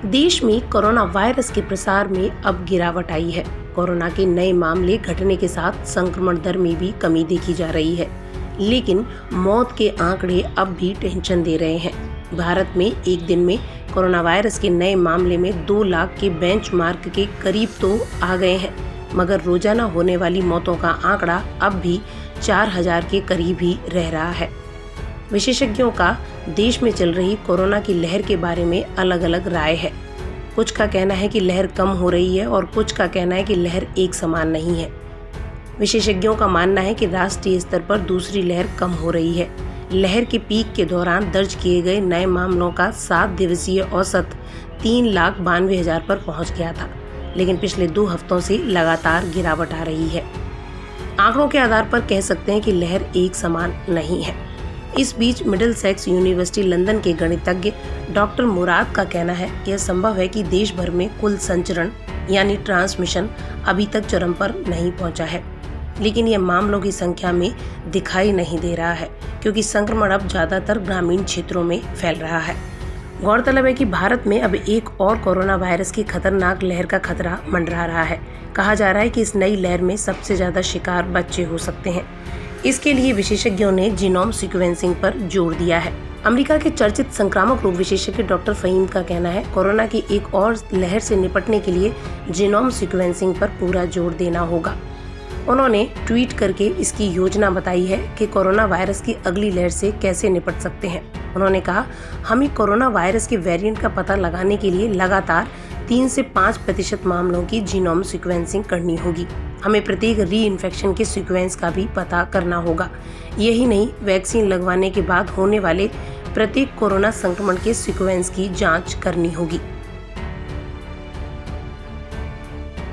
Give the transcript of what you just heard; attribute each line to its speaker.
Speaker 1: देश में corona virus के प्रसार में अब गिरावट आई है। कोरोना के नए मामले घटने के साथ संक्रमण दर में भी कमी देखी जा रही है, लेकिन मौत के आंकड़े अब भी टेंशन दे रहे हैं। भारत में एक दिन में कोरोना वायरस के नए मामले में 2 लाख के बेंचमार्क के करीब तो आ गए हैं, मगर रोजाना होने वाली मौतों का आंकड़ा अब भी 4000 के करीब ही रह रहा है। विशेषज्ञों का देश में चल रही कोरोना की लहर के बारे में अलग अलग राय है। कुछ का कहना है कि लहर कम हो रही है और कुछ का कहना है कि लहर एक समान नहीं है। विशेषज्ञों का मानना है कि राष्ट्रीय स्तर पर दूसरी लहर कम हो रही है। लहर के पीक के दौरान दर्ज किए गए नए मामलों का 7 दिवसीय औसत 3,92,000 पर पहुंच गया था, लेकिन पिछले 2 हफ्तों से लगातार गिरावट आ रही है। आंकड़ों के आधार पर कह सकते हैं कि लहर एक समान नहीं है। इस बीच मिडिलसेक्स यूनिवर्सिटी लंदन के गणितज्ञ डॉक्टर मुराद का कहना है कि यह संभव है कि देश भर में कुल संचरण यानी ट्रांसमिशन अभी तक चरम पर नहीं पहुंचा है, लेकिन यह मामलों की संख्या में दिखाई नहीं दे रहा है, क्योंकि संक्रमण अब ज्यादातर ग्रामीण क्षेत्रों में फैल रहा है। गौरतलब है कि भारत में अब एक और कोरोना वायरस की खतरनाक लहर का खतरा मंडरा रहा है। कहा जा रहा है कि इस नई लहर में सबसे ज्यादा शिकार बच्चे हो सकते हैं। इसके लिए विशेषज्ञों ने जीनोम सीक्वेंसिंग पर जोर दिया है। अमेरिका के चर्चित संक्रामक रोग विशेषज्ञ डॉक्टर फहीम का कहना है, कोरोना की एक और लहर से निपटने के लिए जीनोम सीक्वेंसिंग पर पूरा जोर देना होगा। उन्होंने ट्वीट करके इसकी योजना बताई है कि कोरोना वायरस की अगली लहर से कैसे निपट सकते हैं। उन्होंने कहा, हमें कोरोना वायरस के वेरिएंट का पता लगाने के लिए लगातार 3 से 5% मामलों की जीनोम सीक्वेंसिंग करनी होगी। हमें प्रत्येक री इन्फेक्शन के सीक्वेंस का भी पता करना होगा। यही नहीं, वैक्सीन लगवाने के बाद होने वाले प्रत्येक कोरोना संक्रमण के सीक्वेंस की जांच करनी होगी।